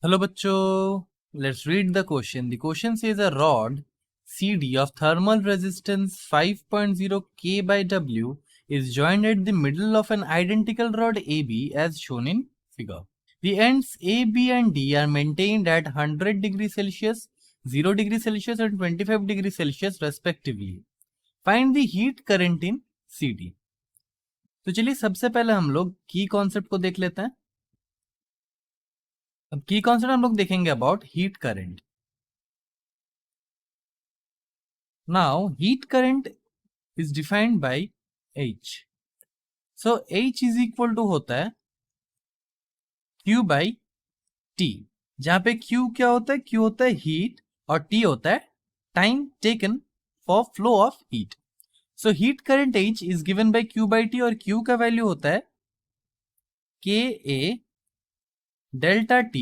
Hello bachcho, let's read the question. The question says a rod CD of thermal resistance 5.0 K by W is joined at the middle of an identical rod AB as shown in figure. The ends A, B and D are maintained at 100 degrees Celsius, 0 degrees Celsius and 25 degrees Celsius respectively. Find the heat current in CD. तो चलिए सबसे पहले हम लोग की concept को देख लेते हैं. अब की कॉन्सेप्ट हम लोग देखेंगे about heat current. Now heat current is defined by H. So H is equal to होता है Q बाई T, जहां पे Q क्या होता है? Q होता है हीट और T होता है time taken for flow of heat. So heat current H is given by Q by T और Q का वैल्यू होता है KA delta T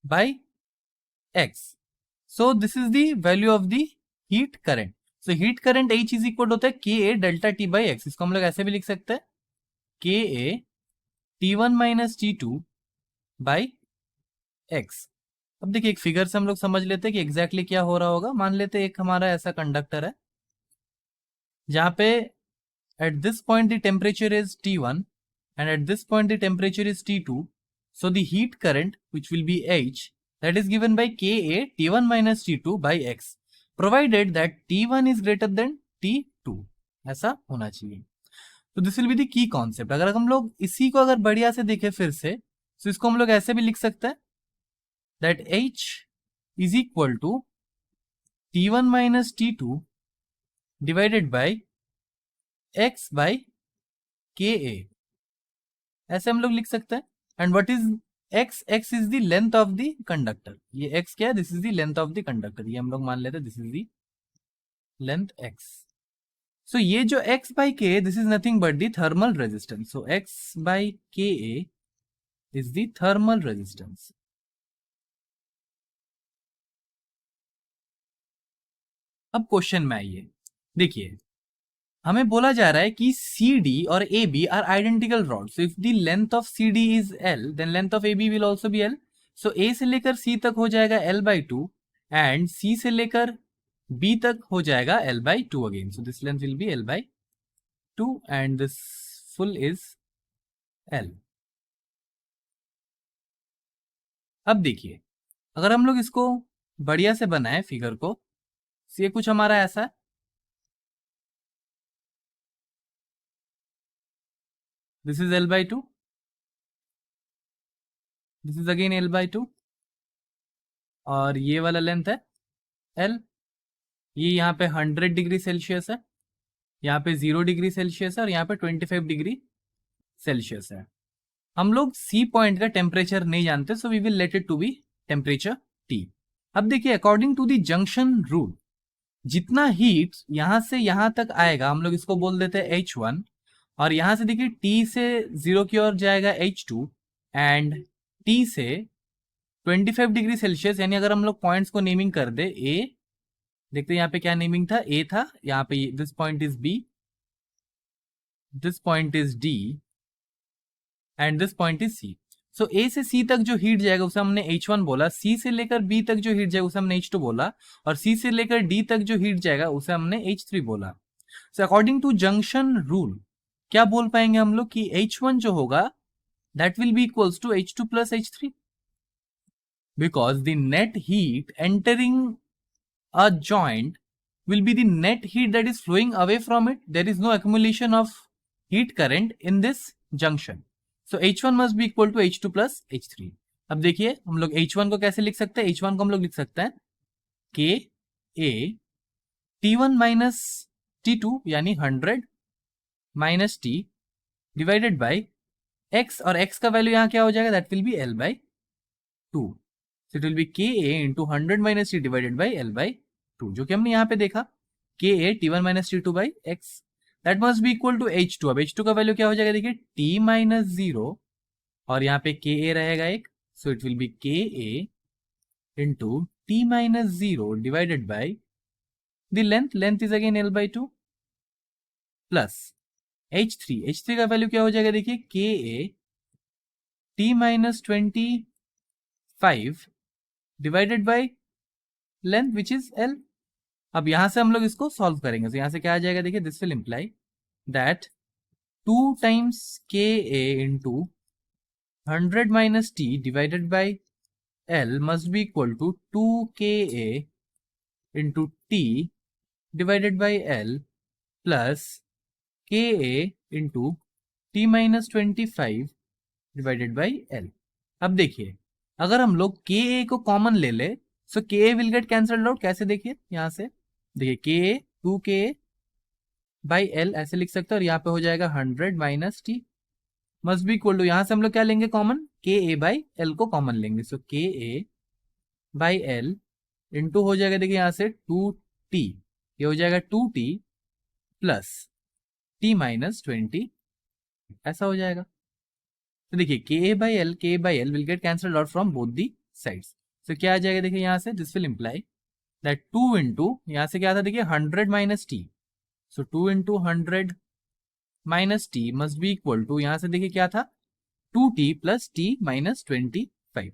by X. So this is the value of the heat current. So heat current H is equal होता है Ka delta T by X. इसको हम लोग ऐसे भी लिख सकते हैं Ka T1 minus T2 by X. अब देखिए एक फिगर से हम लोग समझ लेते हैं कि एग्जैक्टली क्या हो रहा होगा. मान लेते हैं एक हमारा ऐसा कंडक्टर है जहां पे at this point the temperature is T1 and at this point the temperature is T2. So the heat current which will be H, that is given by Ka T1 minus T2 by X, provided that T1 is greater than T2. ऐसा होना चाहिए. तो this will be the key concept. अगर हम लोग इसी को अगर बढ़िया से देखें फिर से, तो इसको हम लोग ऐसे भी लिख सकते हैं that H is equal to T1 minus T2 divided by X by Ka. ऐसे हम लोग लिख सकते हैं. And what is x? x is the length of the conductor. ये x क्या है? This is the length of the conductor. ये हम लोग मान लेते हैं this is the length x. So ये जो x by k, this is nothing but the thermal resistance. So x by ka is the thermal resistance. अब question में आइए. देखिए हमें बोला जा रहा है कि CD और AB are identical rod. So if the length of CD is L, then length of AB will also be L. So A से लेकर C तक हो जाएगा L/2 एंड C से लेकर B तक हो जाएगा L/2 again. So this length will be L/2 and this full is L. अब देखिए अगर हम लोग इसको बढ़िया से बनाए फिगर को, ये कुछ हमारा ऐसा है. This is L/2, this is again L/2 और ये वाला लेंथ है L. ये यहाँ पे 100 डिग्री सेल्सियस है, यहाँ पे 0 डिग्री सेल्सियस है और यहाँ पे 25 डिग्री सेल्सियस है. हम लोग सी पॉइंट का टेम्परेचर नहीं जानते, so we will let it to be temperature T. अब देखिए according to the junction rule, जितना हीट यहां से यहां तक आएगा हम लोग इसको बोल देते हैं H1. और यहां से देखिए T से 0 की ओर जाएगा H2 एंड T से 25 डिग्री सेल्सियस. यानी अगर हम लोग पॉइंट्स को नेमिंग कर दे, A देखते हैं यहाँ पे क्या नेमिंग था. A था, यहाँ पे this point is B, this point is D and this point is C. So A से C तक जो हीट जाएगा उसे हमने H1 बोला. C से लेकर B तक जो हीट जाएगा उसे हमने H2 बोला और C से लेकर D तक जो हीट जाएगा उसे हमने H3 बोला. So according to junction rule क्या बोल पाएंगे हम लोग कि H1 जो होगा that will be equals to H2 plus H3, because the net heat entering a joint will be the net heat that is flowing away from it. There is no accumulation of heat current in this junction. So H1 must be equal to H2 plus H3. अब देखिए हम लोग H1 को कैसे लिख सकते हैं. H1 को हम लोग लिख सकते हैं Ka T1 माइनस T2 यानी 100 minus T divided by X, और X का वैल्यू यहाँ क्या हो जाएगा? That will be L/2. So it will be Ka into 100 minus T divided by L/2, जो कि हमने यहाँ पे देखा Ka T1 minus T2 by X. That must be equal to H2. अब H2 का वैल्यू क्या हो जाएगा? देखिए T minus 0 और यहाँ पे Ka रहेगा एक. So it will be Ka into T minus 0 divided by the length. Length is again L/2 plus H3. H3 का वैल्यू क्या हो जाएगा? देखिए Ka t minus 25 divided by length which is l। अब यहां से हम लोग इसको सॉल्व करेंगे, तो यहां से क्या आ जाएगा, देखिए this will imply that 2 times ka into 100 minus t divided by l must be equal to 2 ka into t divided by l plus ka into t minus 25 divided by l। अब देखिए अगर हम लोग ka को common ले ले सो ka will get cancelled out. कैसे, देखिए यहां से देखिए ka 2ka बाई एल ऐसे लिख सकते हैं, और यहाँ पे हो जाएगा 100 minus T must be equal to, यहाँ से हम लोग क्या लेंगे common, K A by L को कॉमन लेंगे, सो के ए बाई एल इंटू हो जाएगा, देखिए यहाँ से 2t, ये हो जाएगा 2t प्लस t माइनस 20, ऐसा हो जाएगा। तो देखिए K by L will get cancelled out from both the sides. So क्या आ जाएगा, देखिए यहाँ से this will imply that 2 into यहाँ से क्या था, देखिए 100 minus T, so 2 into 100 minus T must be equal to, यहां से देखिए क्या था 2t plus T minus 25,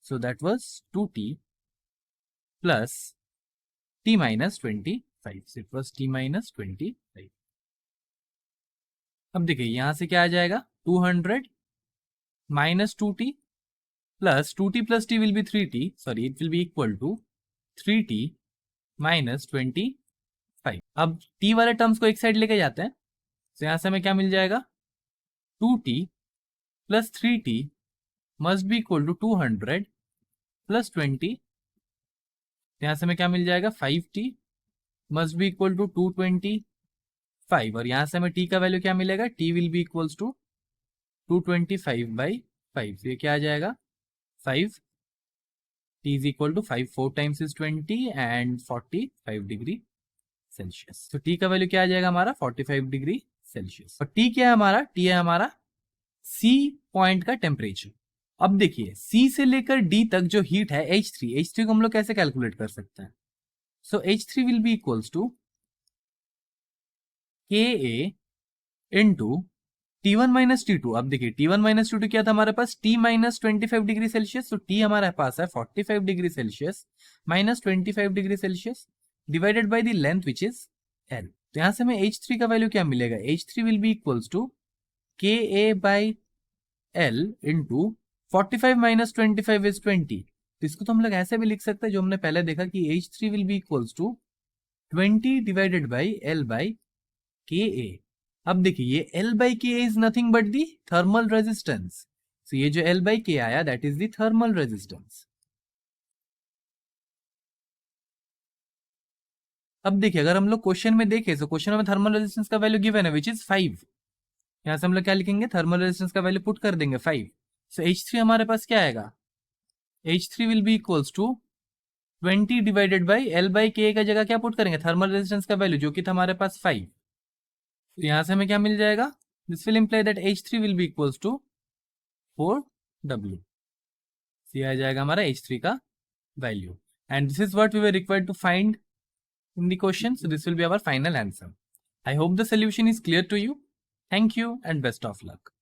so that was 2t plus T minus 25, so it was T minus 25। अब देखिए यहां से क्या आ जाएगा 200 minus 2t plus 2t plus T will be 3t, sorry it will be equal to 3t minus 25। अब t वाले terms को एक साइड लेके जाते हैं, तो यहां से हमें क्या मिल जाएगा 2t plus 3t must be equal to 200 plus 20, यहां से हमें क्या मिल जाएगा 5t must be equal to 225, और यहां से हमें t का वैल्यू क्या मिलेगा, t will be equals to 225 by 5, ये क्या आ जाएगा 5, t is equal to 5 4 times is 20 and 45 degree Celsius. तो t का वैल्यू क्या आ जाएगा हमारा 45 डिग्री सेल्सियस। और t क्या है हमारा, t है हमारा C पॉइंट का टेम्परेचर। अब देखिए C से लेकर D तक जो हीट है H3 को हम लोग कैसे कैलकुलेट कर सकते हैं, so H3 will be equals to KA into T1 minus T2। अब देखिए T1 माइनस T2 क्या था हमारे पास, T माइनस 25 डिग्री सेल्सियस, तो T हमारे पास है 45 degree Celsius minus 25 degree Celsius divided by the length which is L। तो यहां से हमें H3 का वैल्यू क्या मिलेगा, H3 will be equals to KA by L into 45 minus 25 is 20। तो इसको तो हम लोग ऐसे भी लिख सकते हैं जो हमने पहले देखा कि H3 will be equals to 20 divided by L by KA। अब देखिए ये L by KA is nothing but the thermal resistance, so ये जो L बाई K आया that is the thermal resistance. अब देखिए अगर हम लोग क्वेश्चन में देखें तो क्वेश्चन में थर्मल रेजिस्टेंस का वैल्यू गिवन है विच इज 5, यहां से हम लोग क्या लिखेंगे, थर्मल रेजिस्टेंस का वैल्यू पुट कर देंगे 5, सो H3 हमारे पास क्या आएगा, H3 will be equals to 20 divided by L by K का जगह क्या पुट करेंगे, थर्मल रेजिस्टेंस का वैल्यू जो कि था हमारे पास 5, तो यहां से हमें क्या मिल जाएगा, this will imply that H3 will be equals to 4W, ये आ जाएगा हमारा H3 का वैल्यू, and this is what we were required to find in the question, so this will be our final answer. I hope the solution is clear to you. Thank you and best of luck.